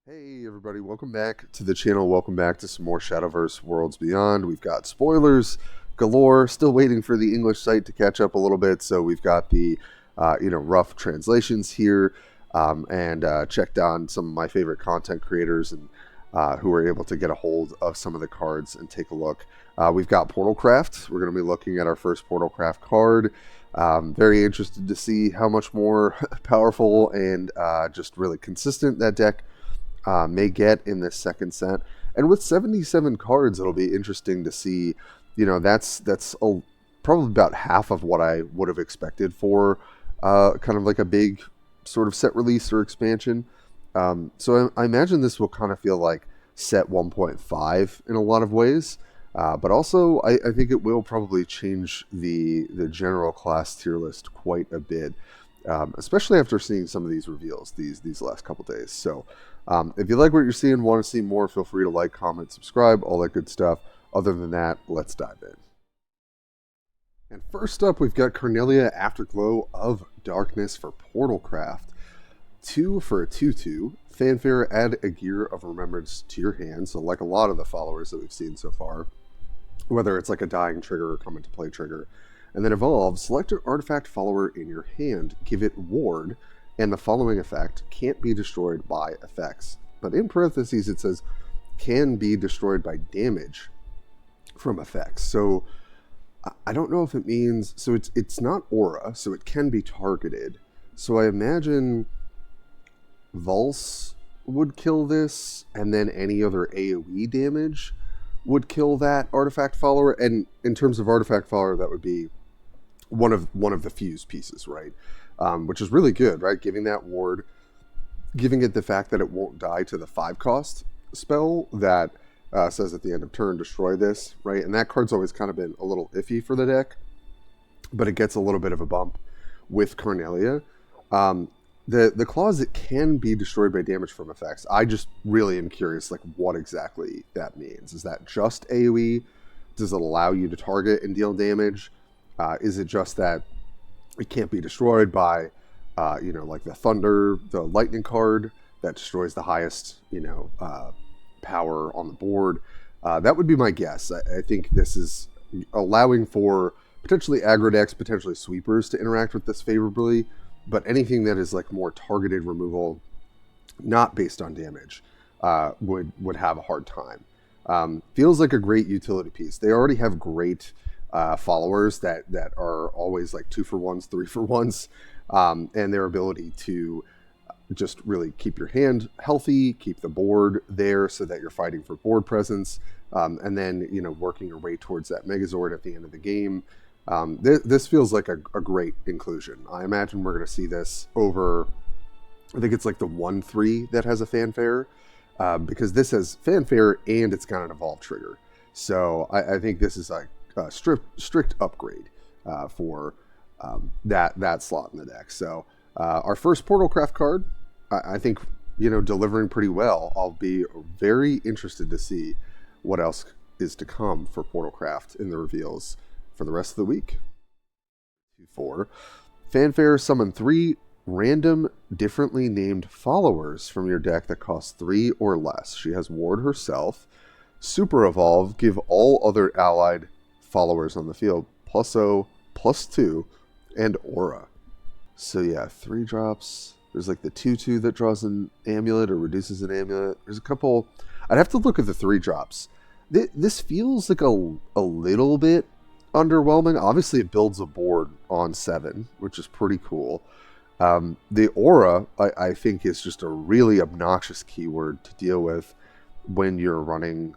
Hey everybody, welcome back to the channel. Welcome back to some more Shadowverse Worlds Beyond. We've got spoilers galore, still waiting for the English site to catch up a little bit, so we've got the rough translations here, and checked on some of my favorite content creators and who were able to get a hold of some of the cards and take a look. We've got Portalcraft. We're going to be looking at our first Portalcraft card. Very interested to see how much more powerful and just really consistent that deck may get in this second set. And with 77 cards, it'll be interesting to see, that's probably about half of what I would have expected for kind of like a big sort of set release or expansion. So I imagine this will kind of feel like set 1.5 in a lot of ways. But also, I think it will probably change the general class tier list quite a bit, especially after seeing some of these reveals these last couple days. So if you like what you're seeing, want to see more, feel free to like, comment, subscribe, all that good stuff. Other than that, let's dive in. And first up, we've got Cornelia Afterglow of Darkness for Portalcraft. 2 for a 2/2. Fanfare, add a Gear of Remembrance to your hand. So like a lot of the followers that we've seen so far, whether it's like a dying trigger or come into play trigger. And then evolve, select an artifact follower in your hand, give it ward, and the following effect can't be destroyed by effects. But in parentheses it says can be destroyed by damage from effects. So I don't know if it means, so it's not aura, so it can be targeted. So I imagine Vulse would kill this, and then any other AoE damage would kill that artifact follower. And in terms of artifact follower, that would be one of the fuse pieces, right? Which is really good, right? Giving that ward, giving it the fact that it won't die to the 5-cost spell that says at the end of turn, destroy this, right? And that card's always kind of been a little iffy for the deck, but it gets a little bit of a bump with Cornelia. The clause, it can be destroyed by damage from effects. I just really am curious, like, what exactly that means. Is that just AoE? Does it allow you to target and deal damage? Is it just that it can't be destroyed by, like the Thunder, the Lightning card that destroys the highest, power on the board? That would be my guess. I think this is allowing for potentially aggro decks, potentially sweepers to interact with this favorably, but anything that is like more targeted removal, not based on damage, would have a hard time. Feels like a great utility piece. They already have great followers that are always like 2-for-1s, 3-for-1s, and their ability to just really keep your hand healthy, keep the board there so that you're fighting for board presence, and then working your way towards that Megazord at the end of the game. This feels like a great inclusion. I imagine we're going to see this over, I think it's like the 1/3 that has a Fanfare, because this has Fanfare and it's got an Evolve trigger. So I think this is like a strict upgrade for that slot in the deck. So our first Portalcraft card, I think, delivering pretty well. I'll be very interested to see what else is to come for Portalcraft in the reveals for the rest of the week. 4. Fanfare, summon 3 random differently named followers from your deck that cost 3 or less. She has ward herself. Super evolve, give all other allied followers on the field +0, +2, and aura. So yeah, 3 drops. There's like the 2/2 that draws an amulet or reduces an amulet. There's a couple. I'd have to look at the 3 drops. This feels like a little bit underwhelming. Obviously it builds a board on 7, which is pretty cool. The aura, I think, is just a really obnoxious keyword to deal with when you're running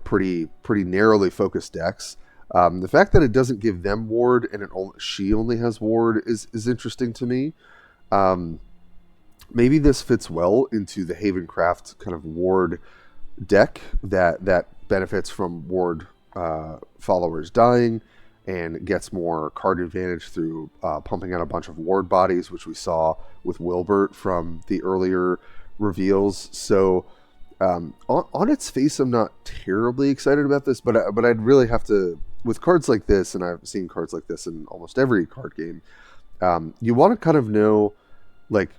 pretty narrowly focused decks. The fact that it doesn't give them ward and she only has ward is interesting to me. Maybe this fits well into the Havencraft kind of ward deck that benefits from ward followers dying and gets more card advantage through pumping out a bunch of ward bodies, which we saw with Wilbert from the earlier reveals. So on its face, I'm not terribly excited about this, but I'd really have to, with cards like this, and I've seen cards like this in almost every card game, you want to kind of know, like,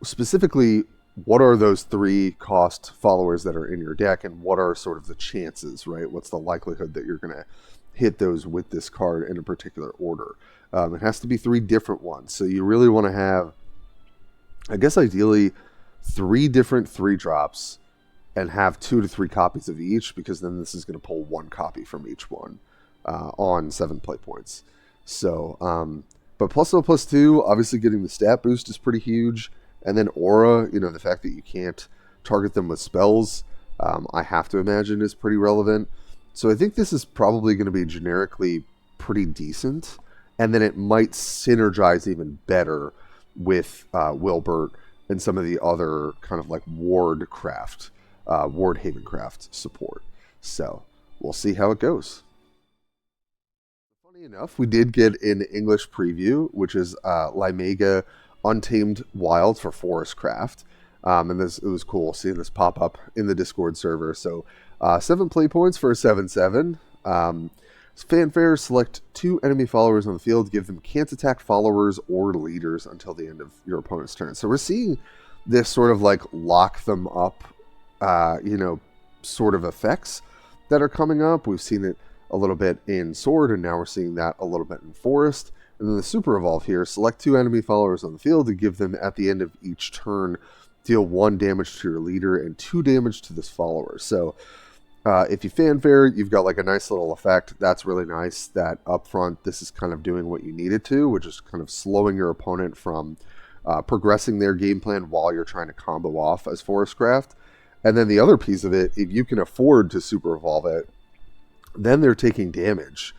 specifically what are those 3 cost followers that are in your deck, and what are sort of the chances, right? What's the likelihood that you're going to hit those with this card in a particular order? It has to be 3 different ones. So you really want to have, I guess ideally, 3 different 3-drops and have 2 to 3 copies of each, because then this is going to pull 1 copy from each one on 7 play points. So, but +0 +2, obviously getting the stat boost is pretty huge. And then aura, the fact that you can't target them with spells, I have to imagine is pretty relevant. So I think this is probably going to be generically pretty decent. And then it might synergize even better with Wilbert and some of the other kind of like Ward Havencraft support. So we'll see how it goes. Funny enough, we did get an English preview, which is Limega Untamed Wild for Forestcraft. And it was cool seeing this pop up in the Discord server. So 7 play points for a 7/7. Fanfare, select 2 enemy followers on the field, give them can't attack followers or leaders until the end of your opponent's turn. So we're seeing this sort of like lock them up, sort of effects that are coming up. We've seen it a little bit in Sword, and now we're seeing that a little bit in Forest. And then the Super Evolve here, select 2 enemy followers on the field and give them, at the end of each turn, deal 1 damage to your leader and 2 damage to this follower. So if you fanfare, you've got like a nice little effect. That's really nice that up front, this is kind of doing what you need it to, which is kind of slowing your opponent from progressing their game plan while you're trying to combo off as Forestcraft. And then the other piece of it, if you can afford to Super Evolve it, then they're taking damage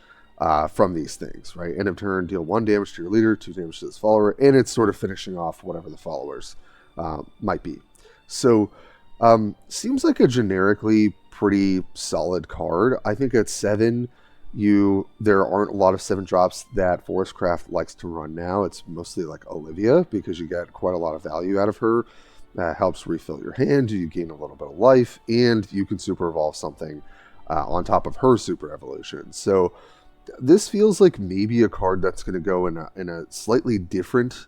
from these things, right? End of turn, deal 1 damage to your leader, 2 damage to this follower, and it's sort of finishing off whatever the followers might be. So seems like a generically pretty solid card. I think at 7, there aren't a lot of 7-drops that Forestcraft likes to run now. It's mostly like Olivia, because you get quite a lot of value out of her. Helps refill your hand, you gain a little bit of life, and you can Super Evolve something on top of her Super Evolution. So this feels like maybe a card that's going to go in a slightly different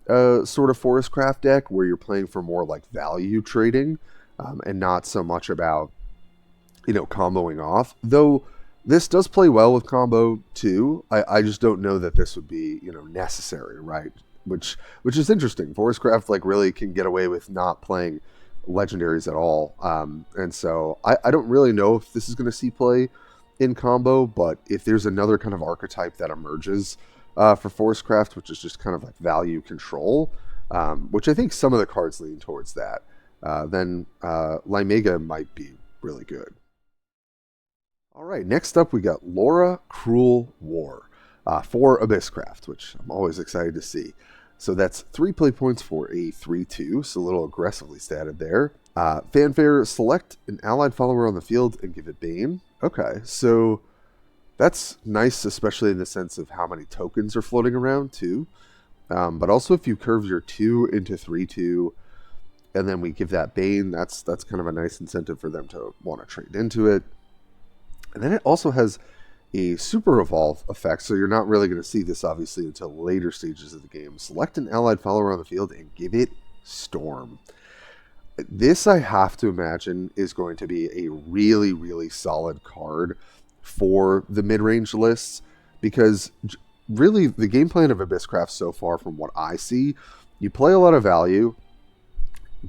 sort of Forestcraft deck, where you're playing for more like value trading and not so much about comboing off. Though this does play well with combo too. I just don't know that this would be necessary, right? Which is interesting. Forestcraft like really can get away with not playing legendaries at all, and so I don't really know if this is going to see play in combo, but if there's another kind of archetype that emerges for Forestcraft, which is just kind of like value control, which I think some of the cards lean towards that, then Limega might be really good. All right, next up we got Laura Cruel War for Abysscraft, which I'm always excited to see. So that's 3 play points for a 3/2, so a little aggressively statted there. Fanfare, select an allied follower on the field and give it Bane. Okay, so that's nice, especially in the sense of how many tokens are floating around too. But also if you curve your 2 into 3/2, and then we give that Bane, that's kind of a nice incentive for them to want to trade into it. And then it also has a Super Evolve effect, so you're not really going to see this obviously until later stages of the game. Select an allied follower on the field and give it Storm. This, I have to imagine, is going to be a really, really solid card for the mid-range lists, because really the game plan of Abysscraft so far, from what I see, you play a lot of value.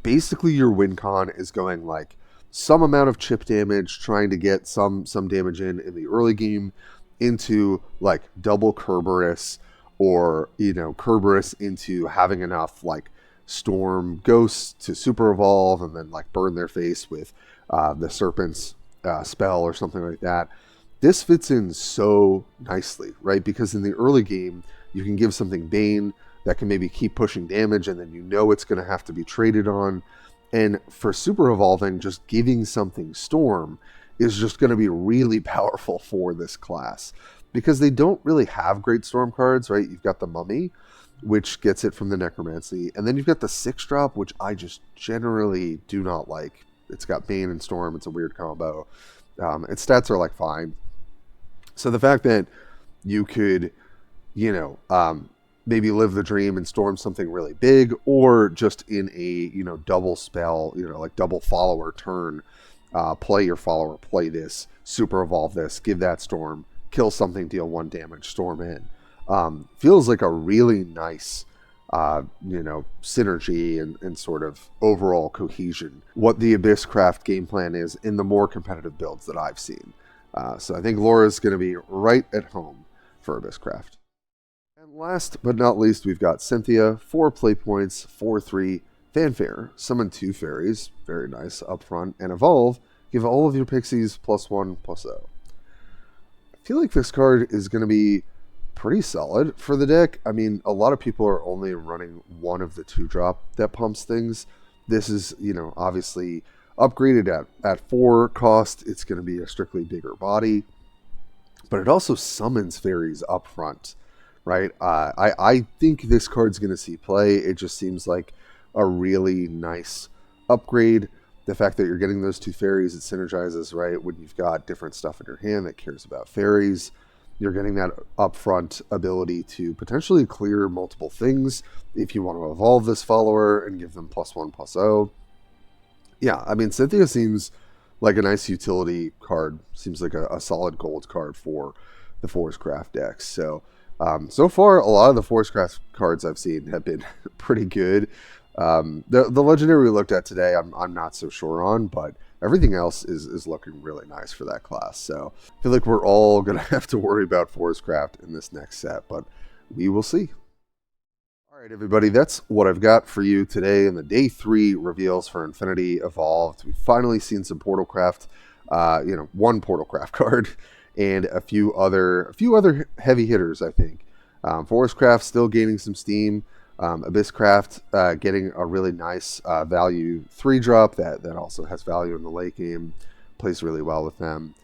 Basically, your win con is going like some amount of chip damage, trying to get some damage in the early game, into like double Kerberos, or Kerberos into having enough like Storm Ghosts to Super Evolve and then like burn their face with the Serpent's spell or something like that. This fits in so nicely, right? Because in the early game, you can give something Bane that can maybe keep pushing damage, and then it's going to have to be traded on. And for Super Evolving, just giving something Storm is just going to be really powerful for this class, because they don't really have great Storm cards, right? You've got the Mummy, which gets it from the Necromancy, and then you've got the 6-drop, which I just generally do not like. It's got Bane and Storm. It's a weird combo. Its stats are like fine. So the fact that you could, maybe live the dream and storm something really big, or just in a, double spell, like double follower turn, play your follower, play this, super evolve this, give that storm, kill something, deal 1 damage, storm in. Feels like a really nice, synergy and sort of overall cohesion. What the Abysscraft game plan is in the more competitive builds that I've seen. So I think Laura's going to be right at home for Abysscraft. And last but not least, we've got Cynthia, 4 play points, 4/3, Fanfare, summon 2 fairies, very nice, up front, and evolve, give all of your pixies +1/+0. I feel like this card is going to be pretty solid for the deck. I mean, a lot of people are only running one of the 2-drop that pumps things. This is, obviously upgraded at 4 cost. It's going to be a strictly bigger body, but it also summons fairies up front, right? I think this card's going to see play. It just seems like a really nice upgrade. The fact that you're getting those 2 fairies, it synergizes, right? When you've got different stuff in your hand that cares about fairies, you're getting that upfront ability to potentially clear multiple things if you want to evolve this follower and give them +1/+0. Yeah, I mean, Cynthia seems like a nice utility card. Seems like a solid gold card for the Forestcraft decks. So, so far, a lot of the Forestcraft cards I've seen have been pretty good. The legendary we looked at today, I'm not so sure on, but everything else is looking really nice for that class. So I feel like we're all going to have to worry about Forestcraft in this next set, but we will see. All right, everybody, that's what I've got for you today in the day 3 reveals for Infinity Evolved. We've finally seen some Portalcraft, one Portalcraft card, and a few other heavy hitters, I think. Forestcraft still gaining some steam. Abysscraft getting a really nice value 3-drop that also has value in the late game. Plays really well with them.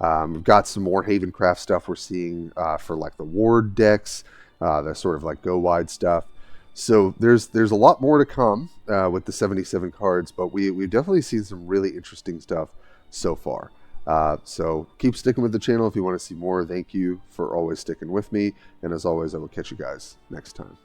We've got some more Havencraft stuff we're seeing for like the ward decks, the sort of like go wide stuff. So there's a lot more to come with the 77 cards, but we've definitely seen some really interesting stuff so far. So keep sticking with the channel if you want to see more. Thank you for always sticking with me. And as always, I will catch you guys next time.